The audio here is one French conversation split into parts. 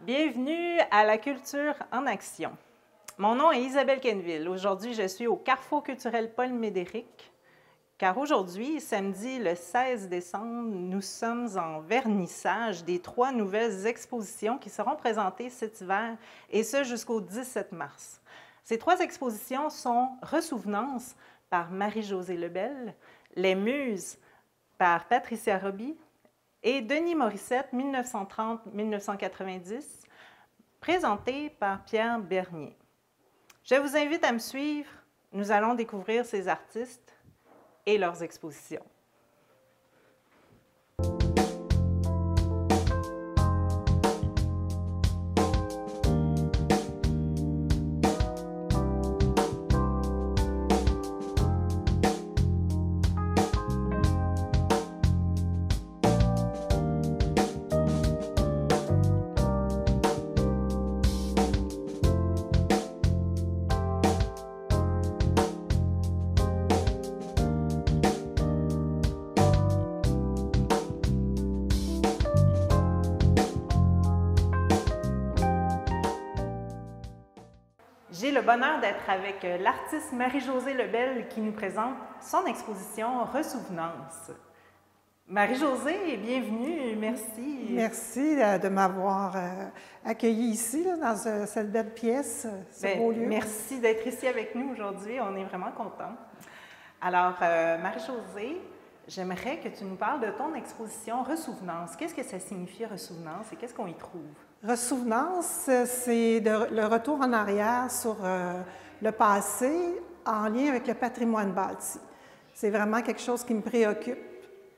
Bienvenue à la culture en action. Mon nom est Isabelle Quenneville. Aujourd'hui, je suis au Carrefour culturel Paul Médéric, car aujourd'hui, samedi le 16 décembre, nous sommes en vernissage des 3 nouvelles expositions qui seront présentées cet hiver, et ce jusqu'au 17 mars. Ces 3 expositions sont Ressouvenance par Marie-Josée Lebel, Les Muses par Patricia Roby et Denis Morissette, 1930-1990, présenté par Pierre Bernier. Je vous invite à me suivre. Nous allons découvrir ces artistes et leurs expositions. J'ai le bonheur d'être avec l'artiste Marie-Josée Lebel qui nous présente son exposition Ressouvenance. Marie-Josée, bienvenue, merci. Merci de m'avoir accueillie ici, là, dans cette belle pièce, ce beau lieu. Merci d'être ici avec nous aujourd'hui, on est vraiment contents. Alors, Marie-Josée, j'aimerais que tu nous parles de ton exposition Ressouvenance. Qu'est-ce que ça signifie Ressouvenance et qu'est-ce qu'on y trouve? Ressouvenance, c'est le retour en arrière sur le passé en lien avec le patrimoine bâti. C'est vraiment quelque chose qui me préoccupe,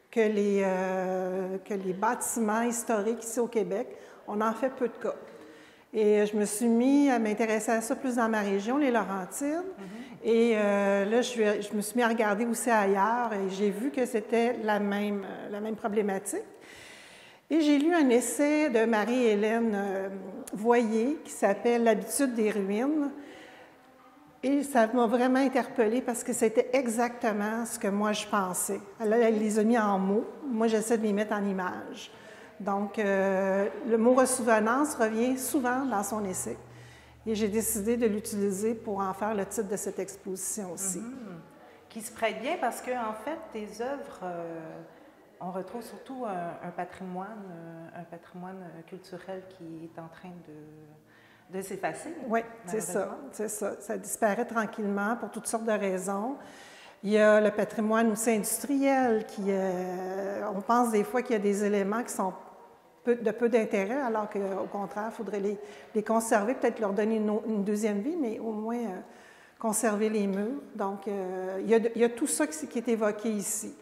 que les bâtiments historiques ici au Québec, on en fait peu de cas. Et je me suis mis à m'intéresser à ça plus dans ma région, les Laurentides. Et là, je me suis mis à regarder aussi ailleurs et j'ai vu que c'était la même problématique. Et j'ai lu un essai de Marie-Hélène Voyer qui s'appelle « L'habitude des ruines ». Et ça m'a vraiment interpellée parce que c'était exactement ce que moi je pensais. Elle les a mis en mots. Moi, j'essaie de les mettre en images. Donc, le mot « ressouvenance » revient souvent dans son essai. Et j'ai décidé de l'utiliser pour en faire le titre de cette exposition aussi. Qui se prête bien parce que, en fait, tes œuvres... on retrouve surtout un patrimoine culturel qui est en train de s'effacer. Oui, c'est ça. Ça disparaît tranquillement pour toutes sortes de raisons. Il y a le patrimoine aussi industriel on pense des fois qu'il y a des éléments qui sont de peu d'intérêt, alors qu'au contraire, il faudrait les conserver, peut-être leur donner une deuxième vie, mais au moins conserver les murs. Donc, il y a tout ça qui est évoqué ici.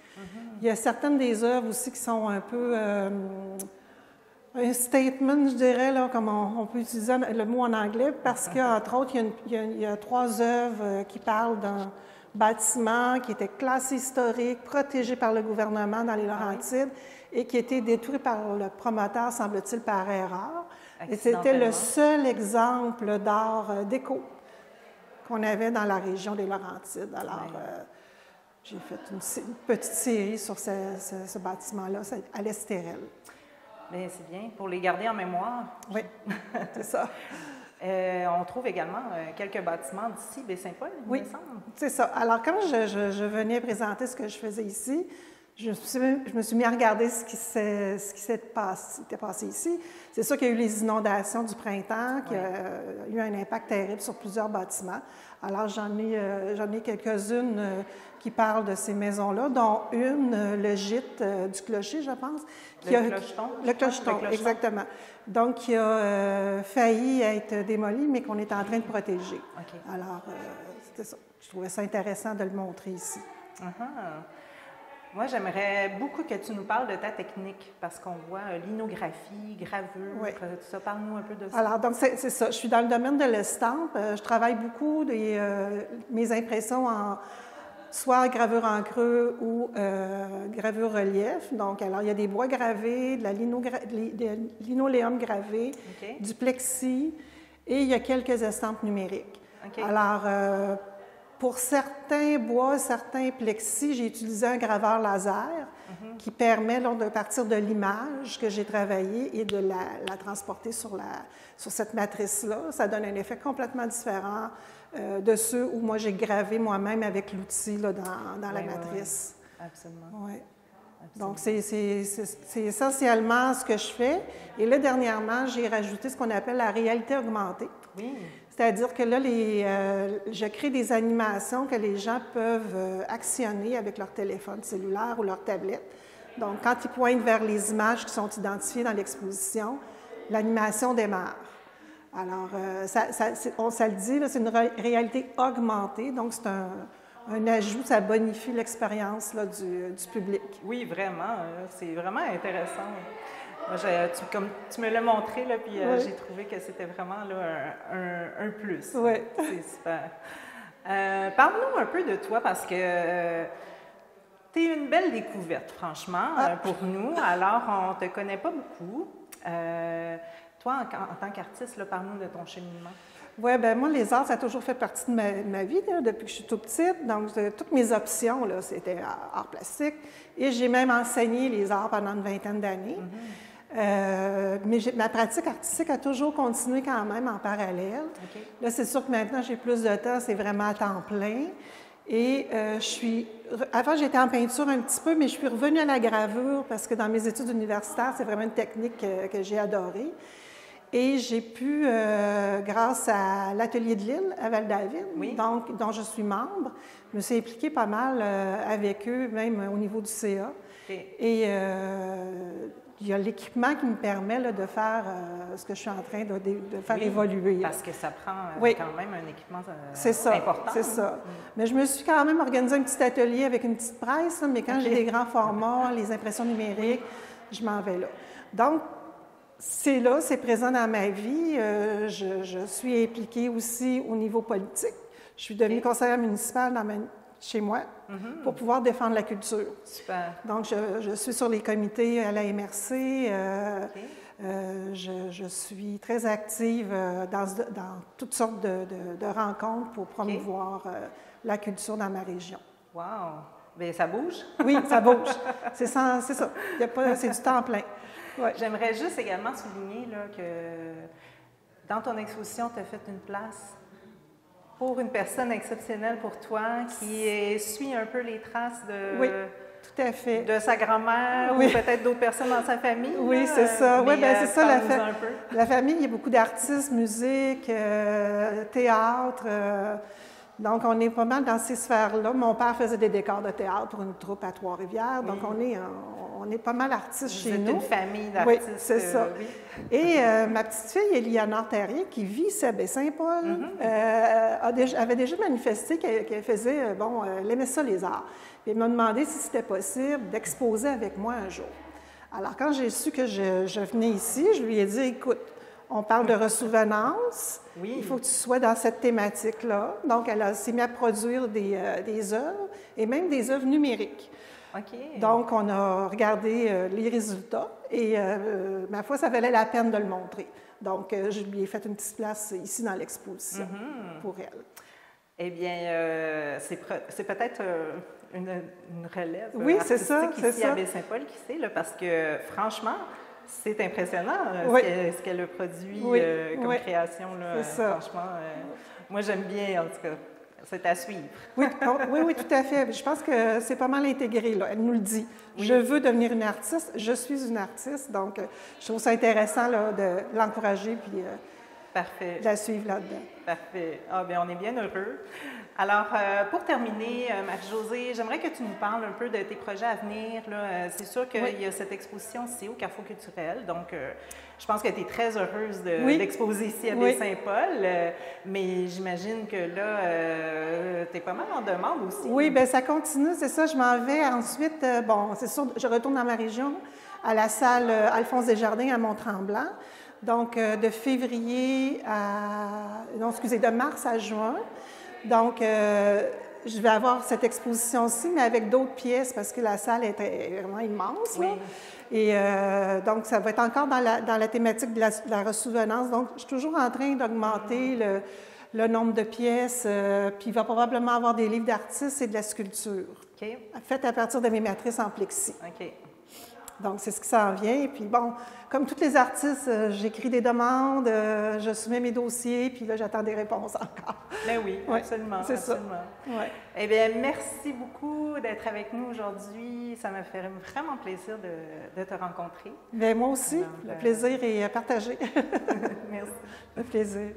Il y a certaines des œuvres aussi qui sont un peu un statement, je dirais, là, comme on peut utiliser le mot en anglais, parce qu'entre autres, il y a 3 œuvres qui parlent d'un bâtiment qui était classé historique, protégé par le gouvernement dans les Laurentides et qui a été détruit par le promoteur, semble-t-il, par erreur. Et c'était le seul exemple d'art déco qu'on avait dans la région des Laurentides. Alors, j'ai fait une petite série sur ce bâtiment-là, à l'Estérel. Bien, c'est bien, pour les garder en mémoire. Oui, c'est ça. On trouve également quelques bâtiments d'ici, Baie-Saint-Paul, il me semble. C'est ça. Alors, quand je venais présenter ce que je faisais ici, je me suis mis à regarder ce qui s'était passé ici. C'est sûr qu'il y a eu les inondations du printemps, qui a eu un impact terrible sur plusieurs bâtiments. Alors, j'en ai quelques-unes qui parlent de ces maisons-là, dont une, le gîte du clocher, je pense. Le clocheton, exactement. Donc, qui a failli être démoli, mais qu'on est en train de protéger. Okay. Alors, c'était ça. Je trouvais ça intéressant de le montrer ici. Moi, j'aimerais beaucoup que tu nous parles de ta technique, parce qu'on voit linographie, gravure, tout ça. Parle-nous un peu de ça. Alors, donc, c'est ça. Je suis dans le domaine de l'estampe. Je travaille beaucoup mes impressions soit gravure en creux ou gravure relief. Donc, alors, il y a des bois gravés, de linoléum gravé, du plexi, et il y a quelques estampes numériques. Alors, pour certains bois, certains plexis, j'ai utilisé un graveur laser qui permet de partir de l'image que j'ai travaillée et de la transporter sur cette matrice-là. Ça donne un effet complètement différent de ceux où moi j'ai gravé moi-même avec l'outil dans la matrice. Oui, absolument. Ouais. Donc, c'est essentiellement ce que je fais. Et là, dernièrement, j'ai rajouté ce qu'on appelle la réalité augmentée. Oui. C'est-à-dire que là, je crée des animations que les gens peuvent actionner avec leur téléphone cellulaire ou leur tablette. Donc, quand ils pointent vers les images qui sont identifiées dans l'exposition, l'animation démarre. Alors, ça le dit, c'est une réalité augmentée, donc c'est un ajout, ça bonifie l'expérience du public. Oui, vraiment. C'est vraiment intéressant. Moi, comme tu me l'as montré, là, puis j'ai trouvé que c'était vraiment là, un plus. Oui. C'est super. Parle-nous un peu de toi, parce que tu es une belle découverte, franchement, pour nous. Alors, on ne te connaît pas beaucoup. Toi, en tant qu'artiste, parle-nous de ton cheminement. Oui, bien moi, les arts, ça a toujours fait partie de ma vie, là, depuis que je suis toute petite. Donc, toutes mes options, là, c'était art plastique. Et j'ai même enseigné les arts pendant une vingtaine d'années. Mais ma pratique artistique a toujours continué quand même en parallèle. Okay. Là, c'est sûr que maintenant, j'ai plus de temps, c'est vraiment à temps plein. Et avant, j'étais en peinture un petit peu, mais je suis revenue à la gravure parce que dans mes études universitaires, c'est vraiment une technique que j'ai adorée. Et j'ai pu, grâce à l'Atelier de Lille à Val-David, dont je suis membre, je me suis impliquée pas mal avec eux, même au niveau du CA. Okay. Et il y a l'équipement qui me permet de faire ce que je suis en train de faire évoluer. Parce que ça prend quand même un équipement important. C'est ça. Mais je me suis quand même organisé un petit atelier avec une petite presse, mais quand j'ai des grands formats, les impressions numériques, je m'en vais là. Donc, c'est présent dans ma vie. Je suis impliquée aussi au niveau politique. Je suis devenue conseillère municipale chez moi pour pouvoir défendre la culture. Super. Donc, je suis sur les comités à la MRC. Je suis très active dans toutes sortes de rencontres pour promouvoir la culture dans ma région. Wow! Bien, ça bouge? Oui, ça bouge. C'est ça. C'est du temps plein. Ouais. J'aimerais juste également souligner là, que dans ton exposition, tu as fait une place pour une personne exceptionnelle pour toi qui suit un peu les traces tout à fait. De sa grand-mère ou peut-être d'autres personnes dans sa famille. Oui, c'est ça. Oui, bien, c'est ça. La famille, il y a beaucoup d'artistes, musique, théâtre. Donc, on est pas mal dans ces sphères-là. Mon père faisait des décors de théâtre pour une troupe à Trois-Rivières. Donc, on est pas mal artistes chez nous. C'est une famille d'artistes. Oui, c'est ça. Et ma petite fille, Élianor Terrien, qui vit à Baie-Saint-Paul, avait déjà manifesté qu'elle faisait, elle aimait ça, les arts. Puis elle m'a demandé si c'était possible d'exposer avec moi un jour. Alors, quand j'ai su que je venais ici, je lui ai dit, écoute, on parle de ressouvenance. Oui. Il faut que tu sois dans cette thématique-là. Donc, elle s'est mise à produire des œuvres et même des œuvres numériques. Okay. Donc, on a regardé les résultats et, ma foi, ça valait la peine de le montrer. Donc, je lui ai fait une petite place ici dans l'exposition pour elle. Eh bien, c'est peut-être une relève artistique ici à Baie-Saint-Paul, qui sait, là, parce que, franchement, c'est impressionnant ce qu'elle a produit comme création. Là, franchement, moi, j'aime bien, en tout cas. C'est à suivre. Oui, tout à fait. Je pense que c'est pas mal intégré, là. Elle nous le dit. Oui. Je veux devenir une artiste, je suis une artiste. Donc, je trouve ça intéressant là, de l'encourager puis Parfait. De la suivre là-dedans. Parfait. Ah, bien, on est bien heureux. Alors, pour terminer, Marie-Josée, j'aimerais que tu nous parles un peu de tes projets à venir. C'est sûr qu'il y a cette exposition ici au Carrefour culturel, donc je pense que tu es très heureuse d'exposer ici à Baie-Saint-Paul, mais j'imagine que là, tu es pas mal en demande aussi. Oui, bien, ça continue, c'est ça. Je m'en vais ensuite, c'est sûr, je retourne dans ma région, à la salle Alphonse Desjardins à Mont-Tremblant. Donc, de mars à juin. Donc, je vais avoir cette exposition-ci, mais avec d'autres pièces parce que la salle est vraiment immense. Là. Et donc, ça va être encore dans la thématique de la ressouvenance. Donc, je suis toujours en train d'augmenter le nombre de pièces. Puis, il va probablement avoir des livres d'artistes et de la sculpture. OK. faite à partir de mes matrices en plexi. OK. Donc, c'est ce qui s'en vient. Et puis, bon, comme tous les artistes, j'écris des demandes, je soumets mes dossiers, puis là, j'attends des réponses encore. Ben oui, Ouais, absolument. c'est ça. Absolument. Ouais. Eh bien, merci beaucoup d'être avec nous aujourd'hui. Ça m'a fait vraiment plaisir de te rencontrer. Bien, moi aussi, Donc, le plaisir est partagé. Merci. Le plaisir.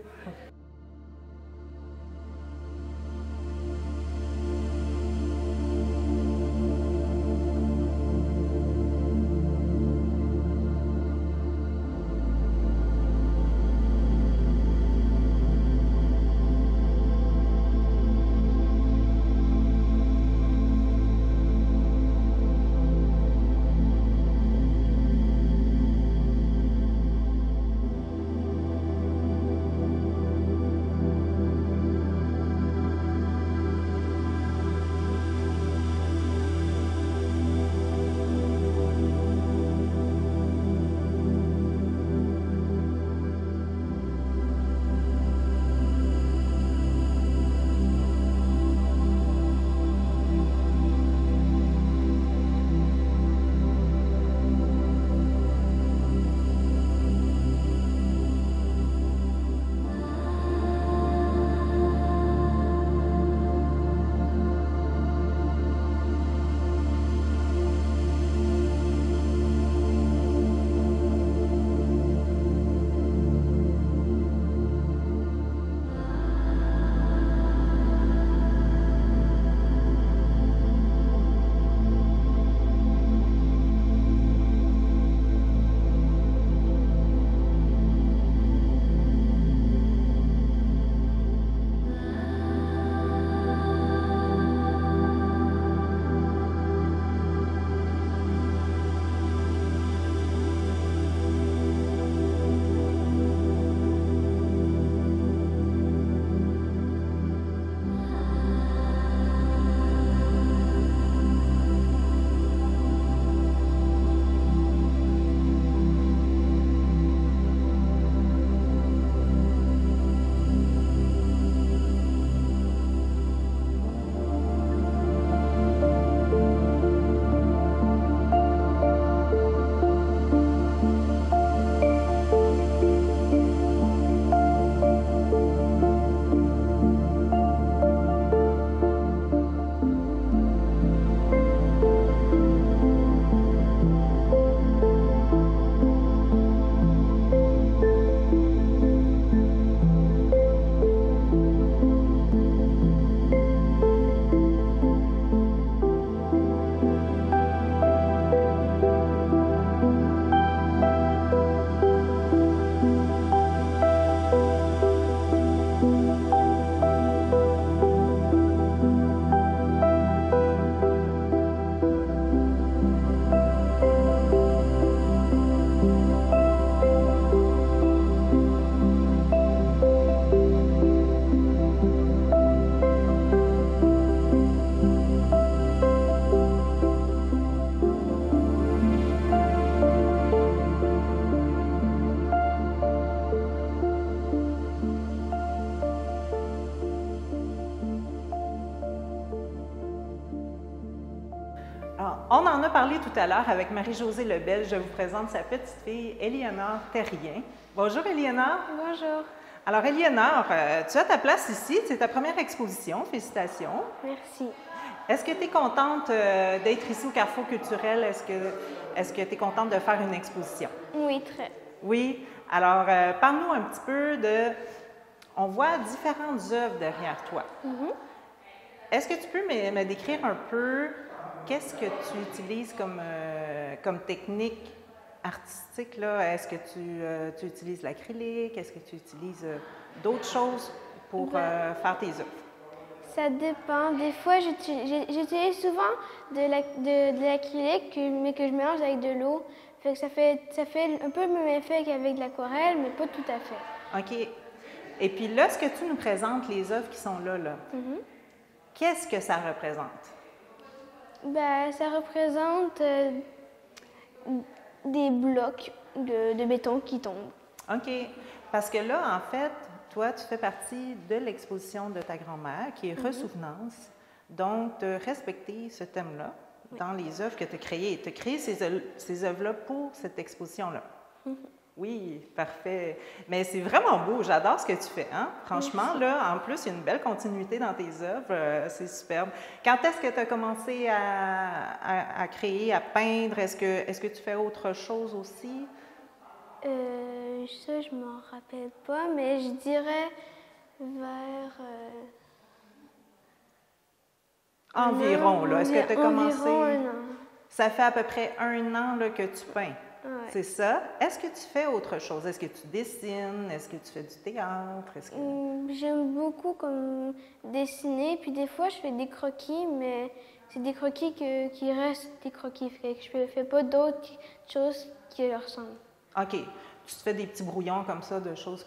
On en a parlé tout à l'heure avec Marie-Josée Lebel. Je vous présente sa petite fille, Éléonore Terrien. Bonjour, Éléonore. Bonjour. Alors, Éléonore, tu as ta place ici. C'est ta première exposition. Félicitations. Merci. Est-ce que tu es contente d'être ici au Carrefour culturel? Est-ce que tu es contente de faire une exposition? Oui, très. Oui. Alors, parle-nous un petit peu de... On voit différentes œuvres derrière toi. Est-ce que tu peux me décrire un peu qu'est-ce que tu utilises comme technique artistique, là? Est-ce que tu utilises l'acrylique? Est-ce que tu utilises d'autres choses pour faire tes œuvres? Ça dépend. Des fois, j'utilise souvent de l'acrylique, mais que je mélange avec de l'eau. Fait que ça fait un peu le même effet qu'avec de l'aquarelle, mais pas tout à fait. OK. Et puis là, ce que tu nous présentes, les œuvres qui sont là, qu'est-ce que ça représente? Ben, ça représente des blocs de béton qui tombent. OK. Parce que là, en fait, toi, tu fais partie de l'exposition de ta grand-mère, qui est Ressouvenance. Donc, de respecter ce thème-là dans les œuvres que tu as créées. Tu as créé ces œuvres-là pour cette exposition-là. Oui, parfait. Mais c'est vraiment beau. J'adore ce que tu fais. Hein? Franchement, là, en plus, il y a une belle continuité dans tes œuvres. C'est superbe. Quand est-ce que tu as commencé à créer, à peindre? Est-ce que tu fais autre chose aussi? Ça, je m'en rappelle pas, mais je dirais vers... Environ, là. Est-ce que tu as commencé? Environ un an. Ça fait à peu près 1 an là, que tu peins. Ouais. C'est ça. Est-ce que tu fais autre chose? Est-ce que tu dessines? Est-ce que tu fais du théâtre? J'aime beaucoup comme dessiner, puis des fois je fais des croquis, mais c'est des croquis qui restent des croquis. Fait que je ne fais pas d'autres choses qui leur ressemblent. OK. Tu te fais des petits brouillons comme ça de choses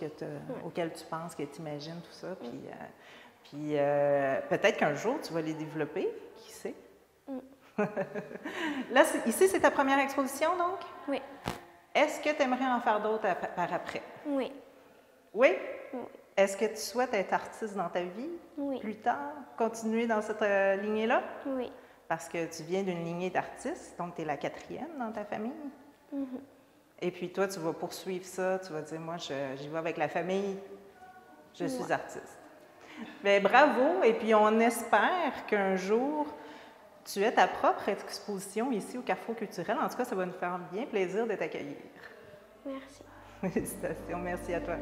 auxquelles tu penses, que tu imagines, tout ça. Puis peut-être qu'un jour, tu vas les développer. Qui sait? Là, ici, c'est ta première exposition, donc? Oui. Est-ce que tu aimerais en faire d'autres par après? Oui. Oui? Oui. Est-ce que tu souhaites être artiste dans ta vie? Oui. Plus tard? Continuer dans cette lignée-là? Oui. Parce que tu viens d'une lignée d'artistes, donc tu es la 4e dans ta famille. Et puis toi, tu vas poursuivre ça, tu vas dire, moi, j'y vais avec la famille, je suis artiste. Bien, bravo, et puis on espère qu'un jour, tu aies ta propre exposition ici au Carrefour culturel. En tout cas, ça va nous faire bien plaisir de t'accueillir. Merci. Félicitations, merci à toi.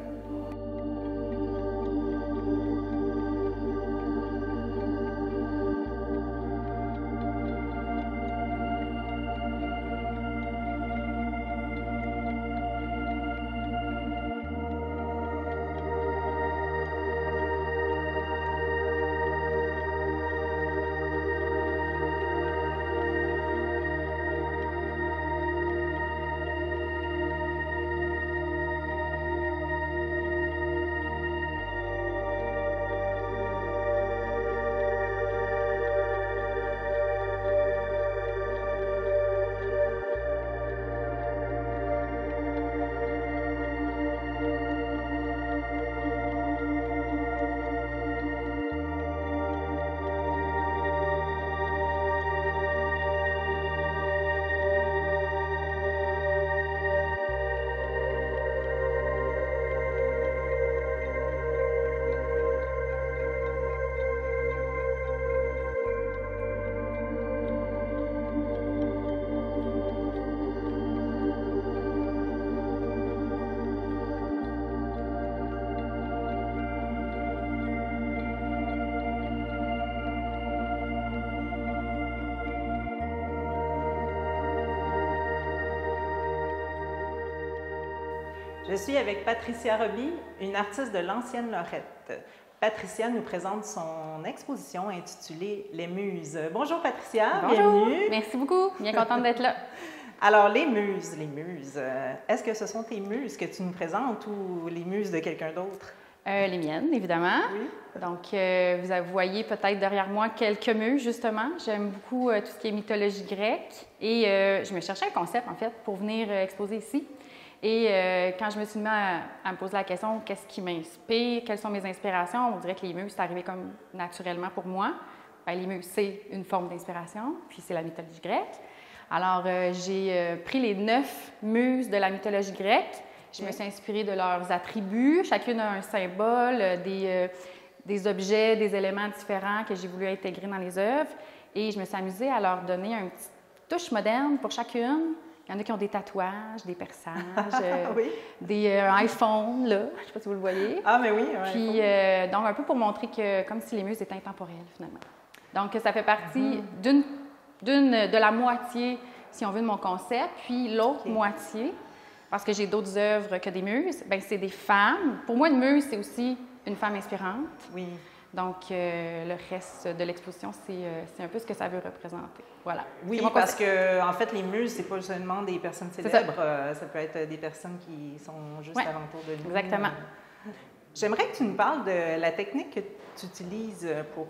Je suis avec Patricia Roby, une artiste de l'ancienne Lorette. Patricia nous présente son exposition intitulée « Les Muses ». Bonjour Patricia, Bonjour. Bienvenue. Merci beaucoup, bien contente d'être là. Alors, les muses, est-ce que ce sont tes muses que tu nous présentes ou les muses de quelqu'un d'autre? Les miennes, évidemment. Oui. Donc, vous voyez peut-être derrière moi quelques muses, justement. J'aime beaucoup tout ce qui est mythologie grecque et je me cherchais un concept, en fait, pour venir exposer ici. Et quand je me suis mis à me poser la question, qu'est-ce qui m'inspire, quelles sont mes inspirations, on dirait que les muses, c'est arrivé comme naturellement pour moi. Bien, les muses, c'est une forme d'inspiration, puis c'est la mythologie grecque. Alors, j'ai pris les 9 muses de la mythologie grecque. Je me suis inspirée de leurs attributs. Chacune a un symbole, des objets, des éléments différents que j'ai voulu intégrer dans les œuvres. Et je me suis amusée à leur donner une petite touche moderne pour chacune. Il y en a qui ont des tatouages, des perçages, oui. des iPhones, là. Je ne sais pas si vous le voyez. Ah, mais oui. Puis, donc, un peu pour montrer que, comme si les muses étaient intemporelles, finalement. Donc, ça fait partie de la moitié, si on veut, de mon concept. Puis, l'autre moitié, parce que j'ai d'autres œuvres que des muses, bien, c'est des femmes. Pour moi, une muse, c'est aussi une femme inspirante. Oui. Donc, le reste de l'exposition, c'est un peu ce que ça veut représenter. Voilà. Oui, parce que, en fait, les muses, c'est pas seulement des personnes célèbres. Ça peut être des personnes qui sont juste alentour de nous. Exactement. J'aimerais que tu nous parles de la technique que tu utilises pour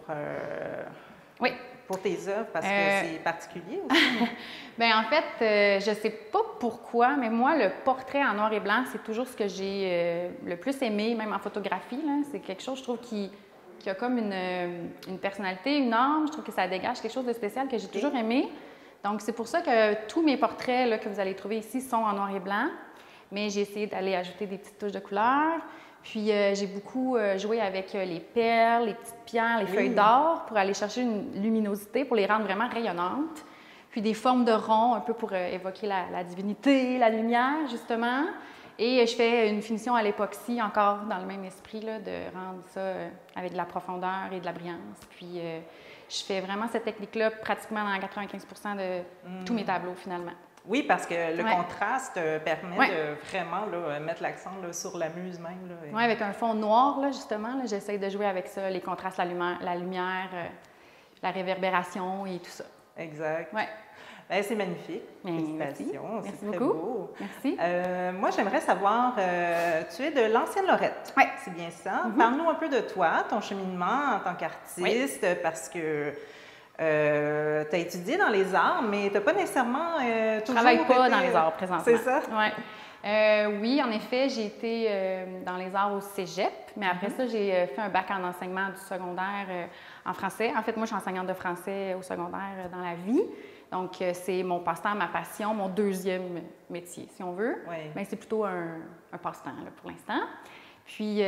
tes œuvres, parce que c'est particulier aussi. Bien, en fait, je ne sais pas pourquoi, mais moi, le portrait en noir et blanc, c'est toujours ce que j'ai le plus aimé, même en photographie. C'est quelque chose, je trouve, qui qui a comme une personnalité, une âme. Je trouve que ça dégage quelque chose de spécial que j'ai toujours aimé. Donc, c'est pour ça que tous mes portraits là, que vous allez trouver ici sont en noir et blanc. Mais j'ai essayé d'aller ajouter des petites touches de couleur. Puis, j'ai beaucoup joué avec les perles, les petites pierres, les feuilles d'or pour aller chercher une luminosité, pour les rendre vraiment rayonnantes. Puis, des formes de ronds, un peu pour évoquer la divinité, la lumière, justement. Et je fais une finition à l'époxy, encore dans le même esprit, là, de rendre ça avec de la profondeur et de la brillance. Puis, je fais vraiment cette technique-là pratiquement dans 95% de tous mes tableaux, finalement. Oui, parce que le contraste permet de vraiment là, mettre l'accent là, sur la muse même. Oui, avec un fond noir, là, justement. J'essaie de jouer avec ça, les contrastes, la lumière, la réverbération et tout ça. Exact. Ouais. Ben, c'est magnifique. Félicitations. Merci beaucoup. Beau. Merci. Moi, j'aimerais savoir, tu es de l'ancienne Lorette. Oui. C'est bien ça. Parle-nous un peu de toi, ton cheminement en tant qu'artiste, parce que tu as étudié dans les arts, mais tu n'as pas nécessairement toujours Je ne travaille pas dans les arts présentement. C'est ça? Oui. Oui, en effet, j'ai été dans les arts au cégep, mais après ça, j'ai fait un bac en enseignement du secondaire en français. En fait, moi, je suis enseignante de français au secondaire dans la vie. Donc, c'est mon passe-temps, ma passion, mon deuxième métier, si on veut. Oui. Mais c'est plutôt un passe-temps là, pour l'instant. Puis,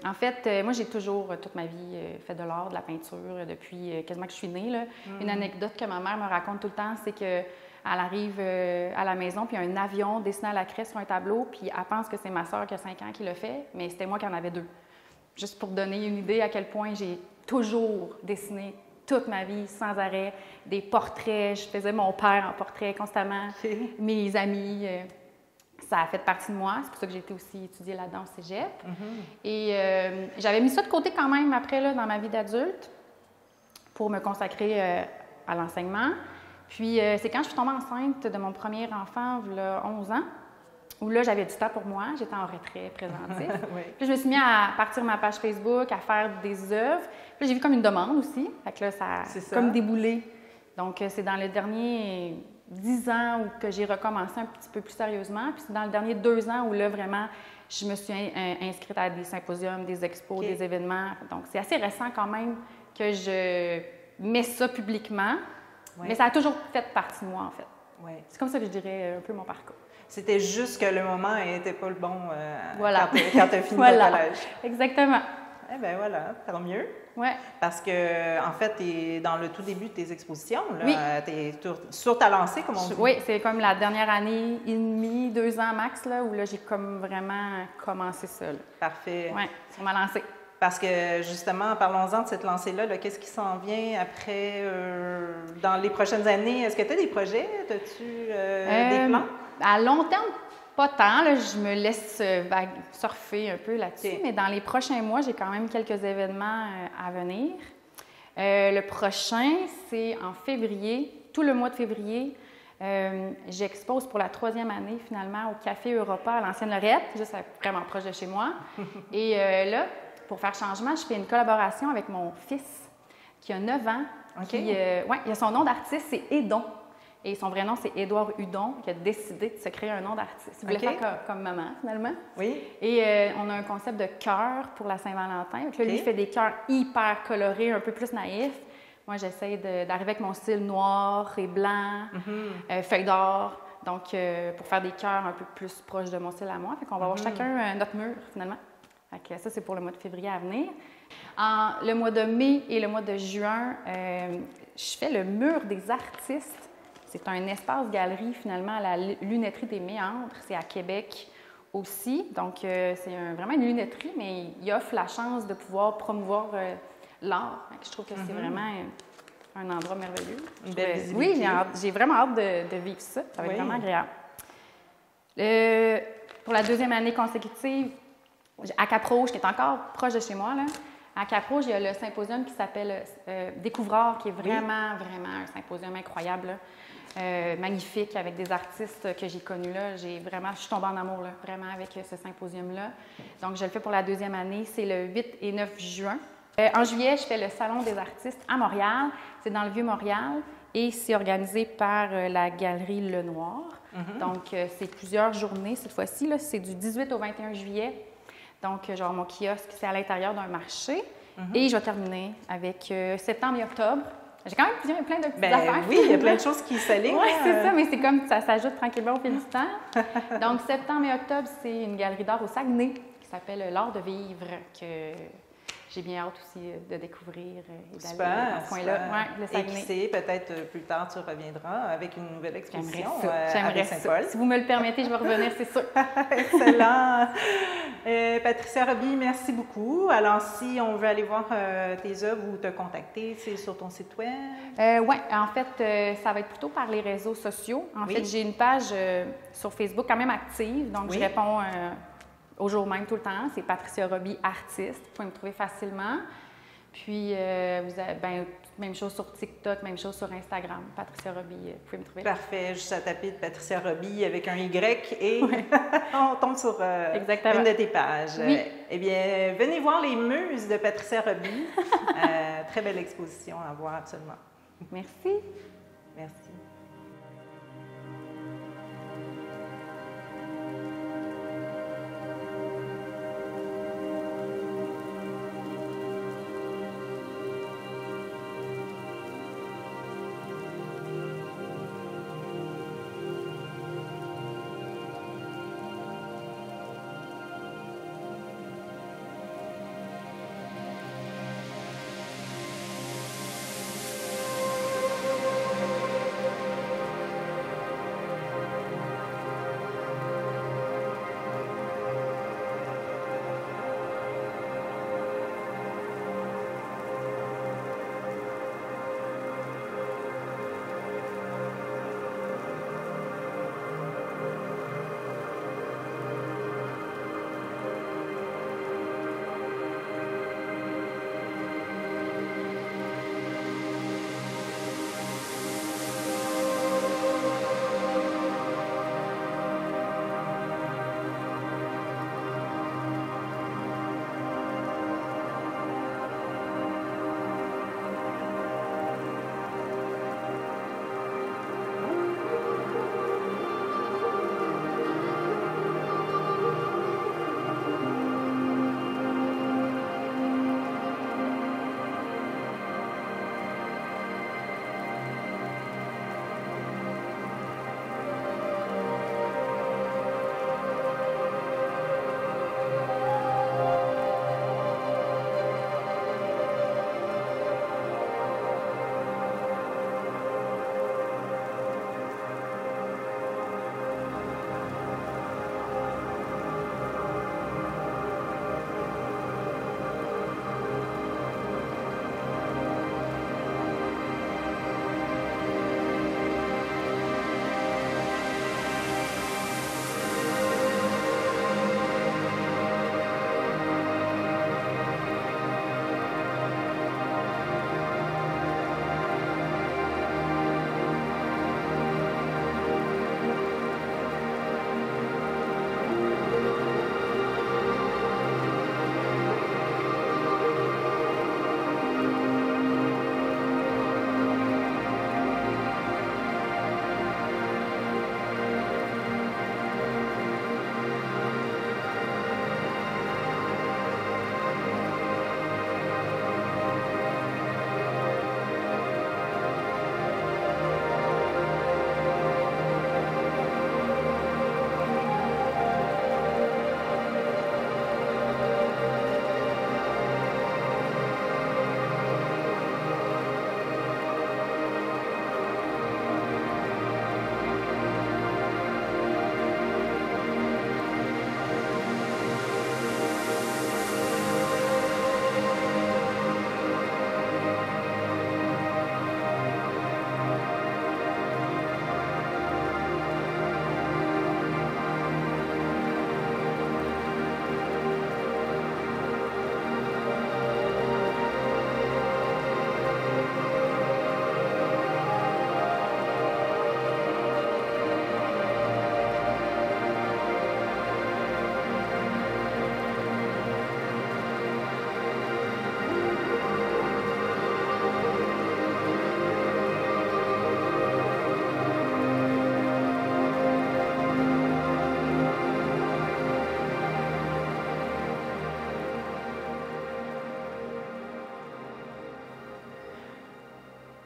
en fait, moi, j'ai toujours, toute ma vie, fait de l'art, de la peinture, depuis quasiment que je suis née. Là. Une anecdote que ma mère me raconte tout le temps, c'est qu'elle arrive à la maison, puis il y a un avion dessiné à la craie sur un tableau, puis elle pense que c'est ma soeur qui a 5 ans qui l'a fait, mais c'était moi qui en avais 2. Juste pour donner une idée à quel point j'ai toujours dessiné toute ma vie, sans arrêt, des portraits. Je faisais mon père en portrait constamment, mes amis. Ça a fait partie de moi. C'est pour ça que j'ai été aussi étudier là-dedans au cégep. Et j'avais mis ça de côté quand même après, là, dans ma vie d'adulte, pour me consacrer à l'enseignement. Puis c'est quand je suis tombée enceinte de mon premier enfant, il y a 11 ans, où là, j'avais du temps pour moi. J'étais en retrait présentif. Puis je me suis mis à partir ma page Facebook, à faire des œuvres. Puis j'ai vu comme une demande aussi. Fait que là, ça a comme déboulé. Donc, c'est dans les derniers 10 ans où que j'ai recommencé un petit peu plus sérieusement. Puis c'est dans les derniers 2 ans où là, vraiment, je me suis inscrite à des symposiums, des expos, des événements. Donc, c'est assez récent quand même que je mets ça publiquement. Mais ça a toujours fait partie de moi, en fait. C'est comme ça que je dirais un peu mon parcours. C'était juste que le moment n'était pas le bon voilà. quand tu as fini ton collège. Exactement. Eh bien voilà, tant mieux. Oui. Parce que, en fait, tu es dans le tout début de tes expositions. Tu es sur ta lancée, comme on dit. Oui, c'est comme la dernière année et demie, 2 ans max, là, où là, j'ai comme vraiment commencé ça. Là. Parfait. Oui, sur ma lancée. Parce que, justement, parlons-en de cette lancée-là. Qu'est-ce qui s'en vient après, dans les prochaines années? Est-ce que tu as des projets? As-tu des plans? À long terme, pas tant. Là, je me laisse surfer un peu là-dessus. Mais dans les prochains mois, j'ai quand même quelques événements à venir. Le prochain, c'est en février. Tout le mois de février, j'expose pour la 3e année, finalement, au Café Europa à l'Ancienne Lorette, juste vraiment proche de chez moi. Et là, pour faire changement, je fais une collaboration avec mon fils, qui a 9 ans. Il a son nom d'artiste, c'est Edon. Et son vrai nom, c'est Édouard Hudon, qui a décidé de se créer un nom d'artiste. Il voulait faire comme maman, finalement. Oui. Et on a un concept de cœur pour la Saint-Valentin. Donc là, lui, il fait des cœurs hyper colorés, un peu plus naïfs. Moi, j'essaie d'arriver avec mon style noir et blanc, feuille d'or. Donc, pour faire des cœurs un peu plus proches de mon style à moi. Fait qu'on va avoir chacun notre mur, finalement. Fait que ça, c'est pour le mois de février à venir. Le mois de mai et le mois de juin, je fais le mur des artistes. C'est un espace-galerie, finalement, à la lunetterie des Méandres. C'est à Québec aussi. Donc, c'est vraiment une lunetterie, mais il offre la chance de pouvoir promouvoir l'art. Je trouve que c'est vraiment un endroit merveilleux. Une belle visibilité. Oui, j'ai vraiment hâte de vivre ça. Ça va être vraiment agréable. Pour la 2e année consécutive, à Cap-Rouge, qui est encore proche de chez moi, là, à Cap-Rouge, il y a le symposium qui s'appelle Découvreur, qui est vraiment, vraiment un symposium incroyable. Là. Magnifique, avec des artistes que j'ai connus là. Je suis tombée en amour là, vraiment avec ce symposium-là. Donc, je le fais pour la 2e année. C'est le 8 et 9 juin. En juillet, je fais le Salon des artistes à Montréal. C'est dans le Vieux-Montréal et c'est organisé par la Galerie Le Noir. Donc, c'est plusieurs journées cette fois-ci. C'est du 18 au 21 juillet. Donc, genre, mon kiosque, c'est à l'intérieur d'un marché. Et je vais terminer avec septembre et octobre. J'ai quand même plein de petites Ben affaires. oui, il y a plein de choses qui s'alignent. Oui, c'est ça, mais c'est comme ça s'ajoute tranquillement au fil du temps. Donc, septembre et octobre, c'est une galerie d'art au Saguenay qui s'appelle L'Art de vivre, que j'ai bien hâte aussi de découvrir et d'aller dans ce coin-là. Ouais, le Et Saguenay. qui sait, peut-être plus tard, tu reviendras avec une nouvelle exposition J'aimerais avec ça. Saint-Paul. Si vous me le permettez, je vais revenir, c'est sûr. Excellent. Patricia Roby, merci beaucoup. Alors, si on veut aller voir tes œuvres ou te contacter, c'est sur ton site web? Oui, en fait, ça va être plutôt par les réseaux sociaux. En fait, j'ai une page sur Facebook quand même active, donc je réponds au jour même tout le temps. C'est Patricia Roby Artiste. Vous pouvez me trouver facilement. Puis, vous avez, même chose sur TikTok, même chose sur Instagram. Patricia Roby, vous pouvez me trouver. Parfait. Juste à taper de Patricia Roby avec un Y et on tombe sur une de tes pages. Oui. Eh bien, venez voir les muses de Patricia Roby. Très belle exposition à voir, absolument. Merci. Merci.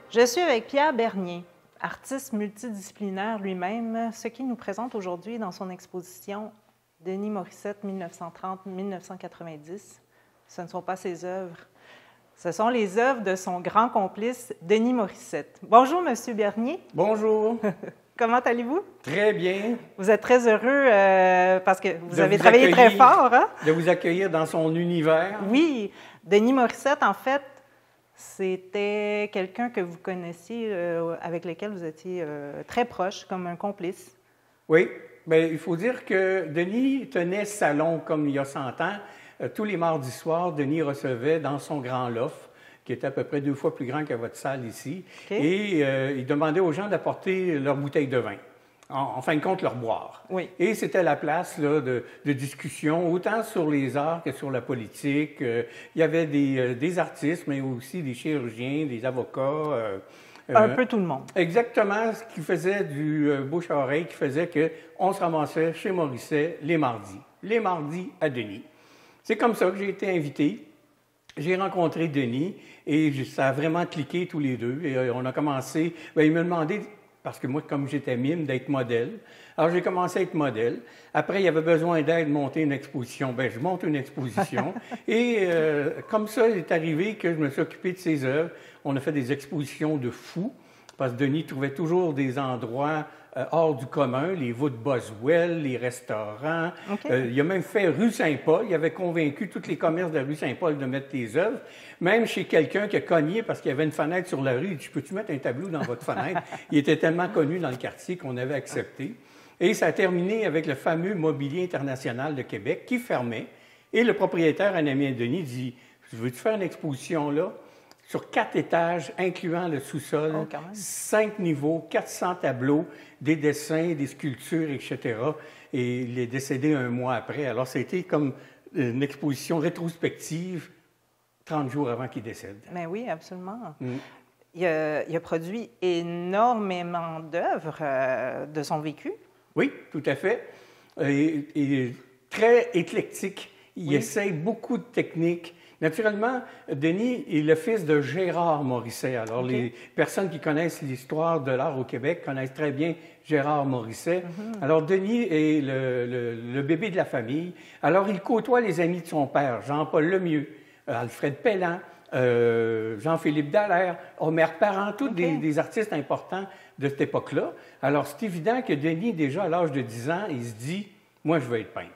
Je suis avec Pierre Bernier, artiste multidisciplinaire lui-même, ce qui nous présente aujourd'hui dans son exposition Denis Morissette 1930-1990. Ce ne sont pas ses œuvres, ce sont les œuvres de son grand complice Denis Morissette. Bonjour, Monsieur Bernier. Bonjour. Comment allez-vous? Très bien. Vous êtes très heureux parce que vous avez travaillé très fort. Hein? De vous accueillir dans son univers. Oui. Denis Morissette, en fait, c'était quelqu'un que vous connaissiez, avec lequel vous étiez très proche, comme un complice. Oui. Bien, il faut dire que Denis tenait salon comme il y a 100 ans. Tous les mardis soirs, Denis recevait dans son grand loft, qui était à peu près 2 fois plus grand que votre salle ici, Okay. Et il demandait aux gens d'apporter leur bouteille de vin. En fin de compte, leur boire. Oui. Et c'était la place là, de discussion, autant sur les arts que sur la politique. Il y avait des artistes, mais aussi des chirurgiens, des avocats. Un peu tout le monde. Exactement ce qui faisait du bouche-à-oreille, qui faisait qu'on se ramassait chez Morissette les mardis à Denis. C'est comme ça que j'ai été invité. J'ai rencontré Denis et ça a vraiment cliqué tous les deux. Et on a commencé, bien, il me demandait, parce que moi, comme j'étais mime, d'être modèle. Alors, j'ai commencé à être modèle. Après, il y avait besoin d'aide, monter une exposition. Bien, je monte une exposition. Et comme ça, il est arrivé que je me suis occupé de ses œuvres. On a fait des expositions de fous, parce que Denis trouvait toujours des endroits hors du commun, les voûtes Boswell, les restaurants. Okay. Il a même fait rue Saint-Paul. Il avait convaincu tous les commerces de rue Saint-Paul de mettre des œuvres. Même chez quelqu'un qui a cogné parce qu'il y avait une fenêtre sur la rue, il dit « Peux-tu mettre un tableau dans votre fenêtre? » Il était tellement connu dans le quartier qu'on avait accepté. Et ça a terminé avec le fameux Mobilier international de Québec qui fermait. Et le propriétaire, un ami de Denis, dit « Veux-tu faire une exposition là? » Sur 4 étages, incluant le sous-sol, 5 niveaux, 400 tableaux, des dessins, des sculptures, etc. Et il est décédé 1 mois après. Alors, c'était comme une exposition rétrospective 30 jours avant qu'il décède. Mais oui, absolument. Il a produit énormément d'œuvres de son vécu. Oui, tout à fait. Et très éclectique. Il essaye beaucoup de techniques. Naturellement, Denis est le fils de Gérard Morissette. Alors, les personnes qui connaissent l'histoire de l'art au Québec connaissent très bien Gérard Morissette. Alors, Denis est le bébé de la famille. Alors, il côtoie les amis de son père, Jean-Paul Lemieux, Alfred Pellan, Jean-Philippe Dallaire, Omer Parent, tous des artistes importants de cette époque-là. Alors, c'est évident que Denis, déjà à l'âge de 10 ans, il se dit « Moi, je veux être peintre ».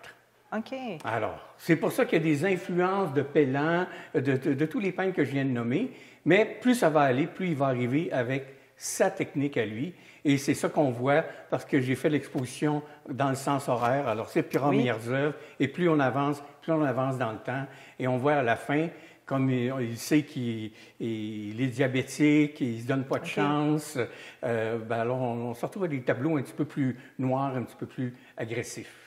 OK. Alors, c'est pour ça qu'il y a des influences de Pellan, de tous les peintres que je viens de nommer, mais plus ça va aller, plus il va arriver avec sa technique à lui. Et c'est ça qu'on voit, parce que j'ai fait l'exposition dans le sens horaire. Alors, c'est plus premières œuvres, et plus on avance dans le temps. Et on voit à la fin, comme il sait qu'il est diabétique, il ne se donne pas de chance, alors on se retrouve avec des tableaux un petit peu plus noirs, un petit peu plus agressifs.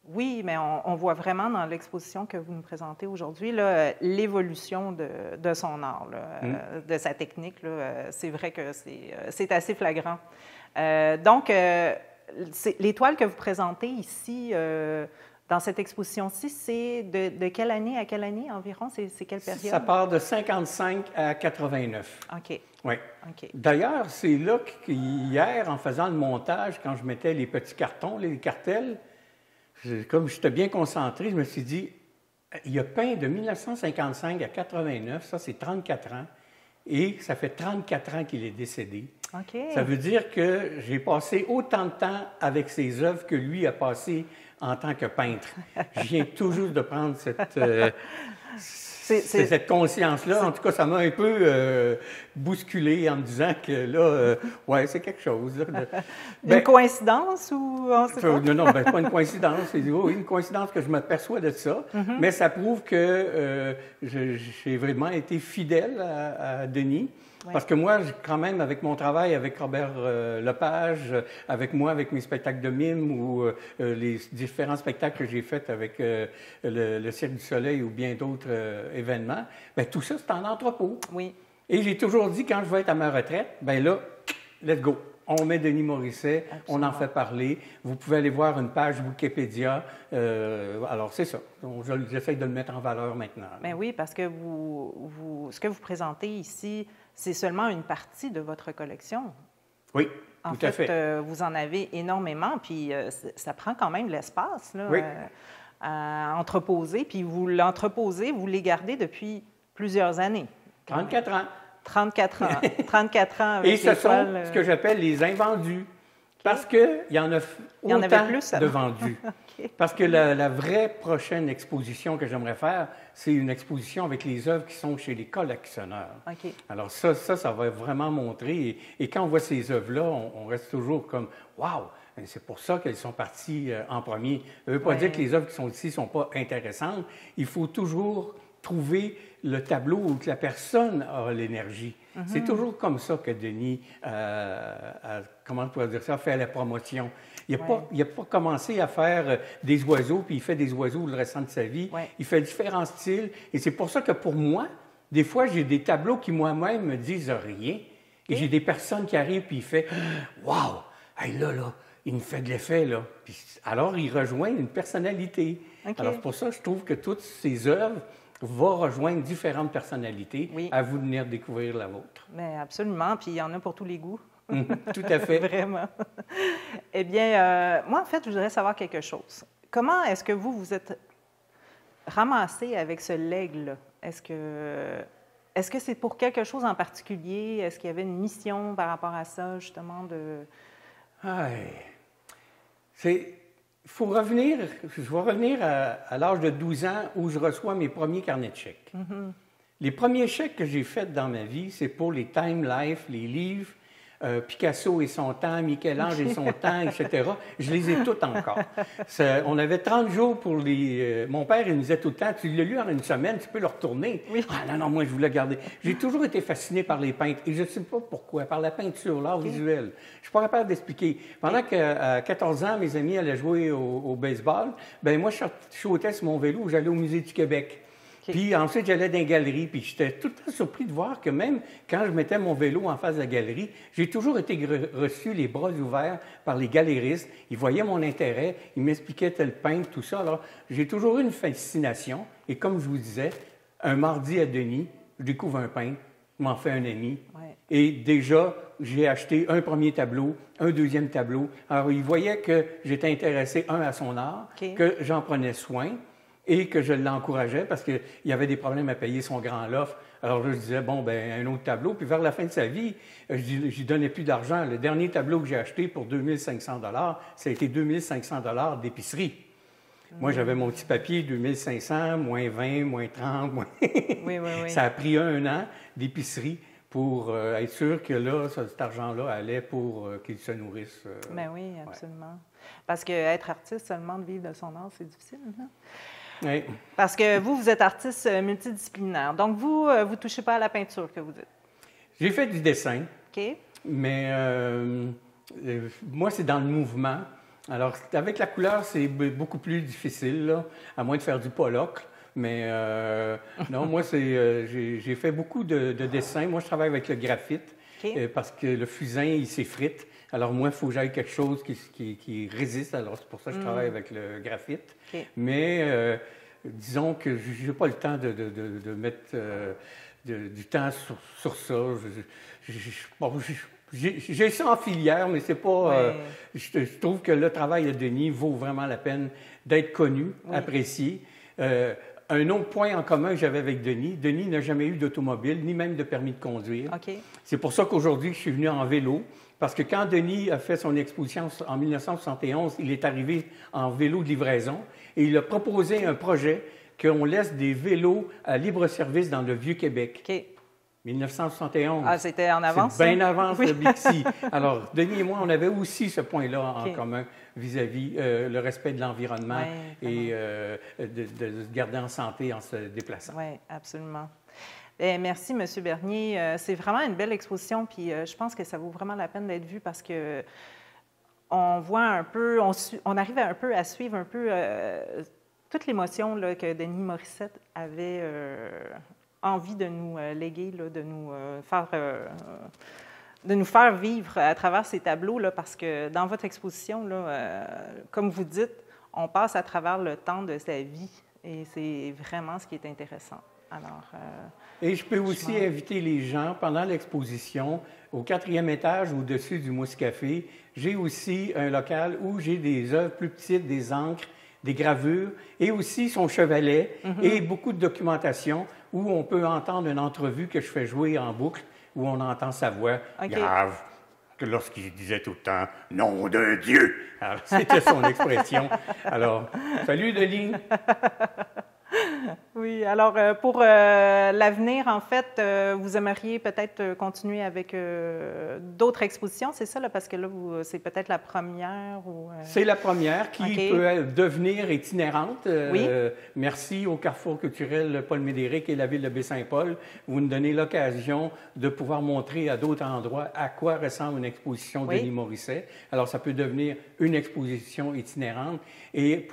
Oui, mais on voit vraiment dans l'exposition que vous nous présentez aujourd'hui l'évolution de son art, de sa technique. C'est vrai que c'est assez flagrant. Donc, les toiles que vous présentez ici, dans cette exposition-ci, c'est de quelle année à quelle année environ? C'est quelle période? Ça part de 55 à 89. OK. Oui. Okay. D'ailleurs, c'est là qu'hier, en faisant le montage, quand je mettais les petits cartons, les cartels, comme j'étais bien concentré, je me suis dit, il a peint de 1955 à 89, ça c'est 34 ans, et ça fait 34 ans qu'il est décédé. Okay. Ça veut dire que j'ai passé autant de temps avec ses œuvres que lui a passé en tant que peintre. Je viens toujours de prendre cette conscience-là. En tout cas, ça m'a un peu bousculé en me disant que là, ouais, c'est quelque chose. Une coïncidence ou on sait pas? Non, pas une coïncidence. C'est une coïncidence que je m'aperçois de ça, mais ça prouve que j'ai vraiment été fidèle à Denis. Ouais. Parce que moi, quand même, avec mon travail avec Robert Lepage, avec moi, avec mes spectacles de mime ou les différents spectacles que j'ai faits avec le Cirque du Soleil ou bien d'autres événements, bien, tout ça, c'est en entrepôt. Oui. Et j'ai toujours dit, quand je vais être à ma retraite, bien là, let's go. on met Denis Morisset, Absolument. on en fait parler. Vous pouvez aller voir une page Wikipédia. Alors, c'est ça. Donc, j'essaie de le mettre en valeur maintenant. Ben oui, parce que ce que vous présentez ici, c'est seulement une partie de votre collection. Oui, En tout à fait, fait. vous en avez énormément, puis ça prend quand même de l'espace là, Oui. à entreposer. Puis vous l'entreposez, vous les gardez depuis plusieurs années. 34 ans. 34 ans. 34 ans avec Et ce les sont toiles, ce que j'appelle les invendus. Parce qu'il y en a Il y en avait autant plus de avant. vendus. OK. Parce que la vraie prochaine exposition que j'aimerais faire, c'est une exposition avec les œuvres qui sont chez les collectionneurs. OK. Alors ça va vraiment montrer. Et quand on voit ces œuvres-là, on reste toujours comme « Wow! » C'est pour ça qu'elles sont parties en premier. Ça ne veut pas Ouais. dire que les œuvres qui sont ici ne sont pas intéressantes. Il faut toujours trouver le tableau où la personne a l'énergie. C'est toujours comme ça que Denis comment on pourrait dire ça, fait la promotion. Il n'a pas commencé à faire des oiseaux, puis il fait des oiseaux le restant de sa vie. Ouais. Il fait différents styles. Et c'est pour ça que pour moi, des fois, j'ai des tableaux qui moi-même me disent rien. Et j'ai des personnes qui arrivent, puis il fait « Wow! Hey, là, il me fait de l'effet, là. » Puis alors, il rejoint une personnalité. OK. Alors, c'est pour ça que je trouve que toutes ces œuvres vont rejoindre différentes personnalités. Oui. À vous de venir découvrir la vôtre. Mais absolument, puis il y en a pour tous les goûts. Tout à fait. Vraiment. Eh bien, moi, en fait, je voudrais savoir quelque chose. Comment est-ce que vous êtes ramassé avec ce legs-là? Est-ce que c'est pour quelque chose en particulier? Est-ce qu'il y avait une mission par rapport à ça, justement, de... Il faut revenir, je vais revenir à l'âge de 12 ans où je reçois mes premiers carnets de chèques. Les premiers chèques que j'ai faits dans ma vie, c'est pour les Time Life, les livres, Picasso et son temps, Michel-Ange et son temps, etc. Je les ai toutes encore. On avait 30 jours pour les... mon père, il nous disait tout le temps, tu l'as lu en une semaine, tu peux le retourner. Oui. Ah non, moi, je voulais garder. J'ai toujours été fasciné par les peintres, et je ne sais pas pourquoi, par la peinture, l'art visuel. Je ne suis pas capable d'expliquer. Pendant qu'à 14 ans, mes amis allaient jouer au baseball, ben moi, je sautais sur mon vélo, j'allais au Musée du Québec. Puis ensuite, j'allais dans les galeries, puis j'étais tout le temps surpris de voir que même quand je mettais mon vélo en face de la galerie, j'ai toujours été reçu les bras ouverts par les galéristes. Ils voyaient mon intérêt, ils m'expliquaient tel peintre, tout ça. Alors, j'ai toujours eu une fascination. Et comme je vous disais, un mardi à Denis, je découvre un peintre, je m'en fais un ami. Ouais. Et déjà, j'ai acheté un premier tableau, un deuxième tableau. Alors, ils voyaient que j'étais intéressé, à son art, OK. que j'en prenais soin. Et que je l'encourageais parce qu'il y avait des problèmes à payer son grand loft. Alors là, je disais, bon, ben un autre tableau. Puis vers la fin de sa vie, je lui donnais plus d'argent. Le dernier tableau que j'ai acheté pour 2500 ça a été 2500 d'épicerie. Moi, j'avais mon petit papier, 2500, moins 20, moins 30, moins... Oui. Ça a pris un an d'épicerie pour être sûr que là, cet argent-là allait pour qu'il se nourrisse. Ben oui, absolument. Parce qu'être artiste seulement de vivre de son art, c'est difficile. Hein? Oui. Parce que vous êtes artiste multidisciplinaire. Donc, vous ne touchez pas à la peinture, que vous dites. J'ai fait du dessin. OK. Mais moi, c'est dans le mouvement. Alors, avec la couleur, c'est beaucoup plus difficile, là, à moins de faire du Pollock. Mais non, moi, j'ai fait beaucoup de dessins. Moi, je travaille avec le graphite parce que le fusain, il s'effrite. Alors, moi, il faut que j'aille quelque chose qui résiste. Alors, c'est pour ça que je travaille avec le graphite. OK. Mais disons que je n'ai pas le temps de mettre du temps sur ça. J'ai ça en filière, mais c'est pas... je trouve que le travail de Denis vaut vraiment la peine d'être connu, apprécié. Un autre point en commun que j'avais avec Denis n'a jamais eu d'automobile, ni même de permis de conduire. OK. C'est pour ça qu'aujourd'hui, je suis venu en vélo, parce que quand Denis a fait son exposition en 1971, il est arrivé en vélo de livraison et il a proposé un projet qu'on laisse des vélos à libre service dans le Vieux-Québec. OK. 1971. Ah, c'était en avance? C'est bien ça? avant Oui. le Bixi. Alors, Denis et moi, on avait aussi ce point-là en OK. commun vis-à-vis le respect de l'environnement et de se garder en santé en se déplaçant. Oui, absolument. Bien, merci, M. Bernier. C'est vraiment une belle exposition, puis je pense que ça vaut vraiment la peine d'être vu parce que on voit un peu, on arrive un peu à suivre un peu toute l'émotion là, que Denis Morissette avait envie de nous léguer, là, de nous faire de nous faire vivre à travers ces tableaux, là, parce que dans votre exposition, là, comme vous dites, on passe à travers le temps de sa vie et c'est vraiment ce qui est intéressant. Alors, et je peux aussi inviter les gens, pendant l'exposition, au 4e étage, au-dessus du Mousse Café, j'ai aussi un local où j'ai des œuvres plus petites, des encres, des gravures, et aussi son chevalet, et beaucoup de documentation où on peut entendre une entrevue que je fais jouer en boucle, où on entend sa voix grave, que lorsqu'il disait tout le temps « Nom de Dieu ». Alors, c'était son expression. Alors, salut Denis. Oui, alors pour l'avenir, en fait, vous aimeriez peut-être continuer avec d'autres expositions, c'est ça, là, parce que là, c'est peut-être la première ou... C'est la première qui peut devenir itinérante. Oui. Merci au Carrefour culturel Paul Médéric et la ville de Baie-Saint-Paul. Vous nous donnez l'occasion de pouvoir montrer à d'autres endroits à quoi ressemble une exposition de Denis Morisset. Alors, ça peut devenir une exposition itinérante. Et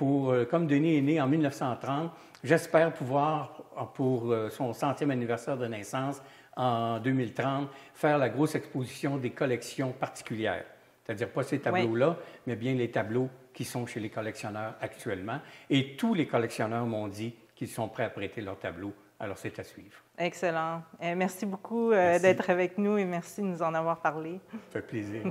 comme Denis est né en 1930, j'espère pouvoir, pour son 100e anniversaire de naissance en 2030, faire la grosse exposition des collections particulières. C'est-à-dire pas ces tableaux-là, mais bien les tableaux qui sont chez les collectionneurs actuellement. Et tous les collectionneurs m'ont dit qu'ils sont prêts à prêter leurs tableaux. Alors, c'est à suivre. Excellent. Merci beaucoup d'être avec nous et merci de nous en avoir parlé. Ça fait plaisir.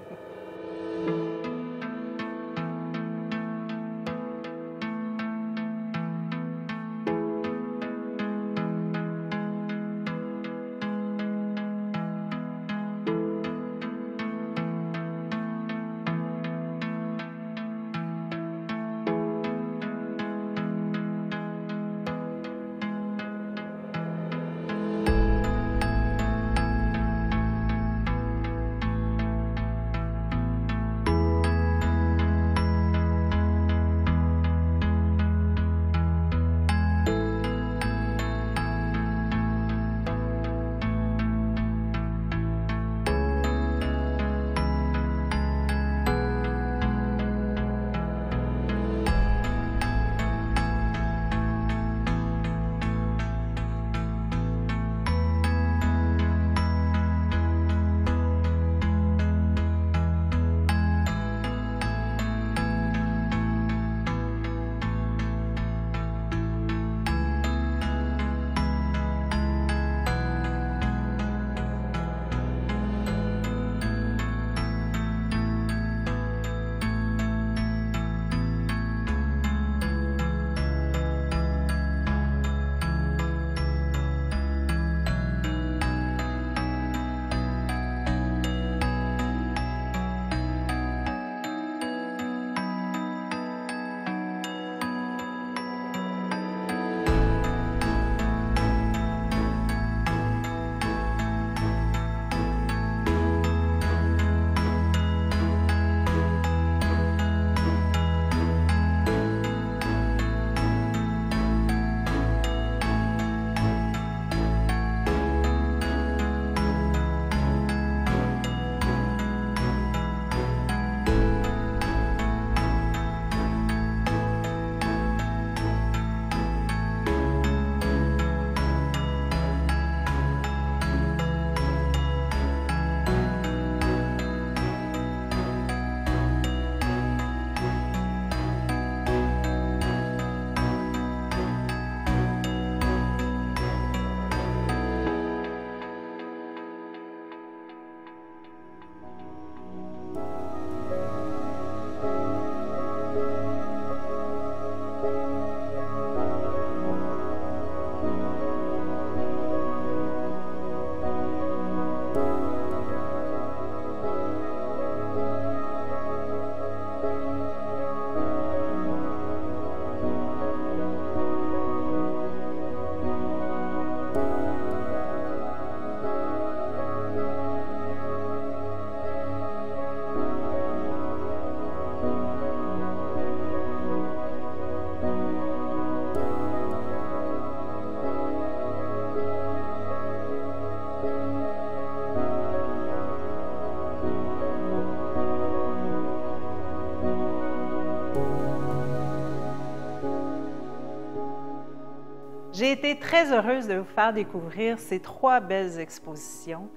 J'ai été très heureuse de vous faire découvrir ces 3 belles expositions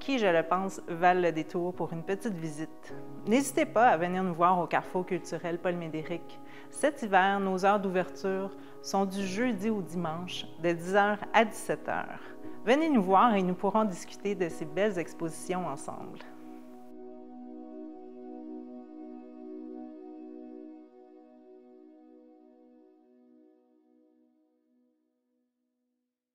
qui, je le pense, valent le détour pour une petite visite. N'hésitez pas à venir nous voir au Carrefour culturel Paul Médéric. Cet hiver, nos heures d'ouverture sont du jeudi au dimanche, de 10h à 17h. Venez nous voir et nous pourrons discuter de ces belles expositions ensemble.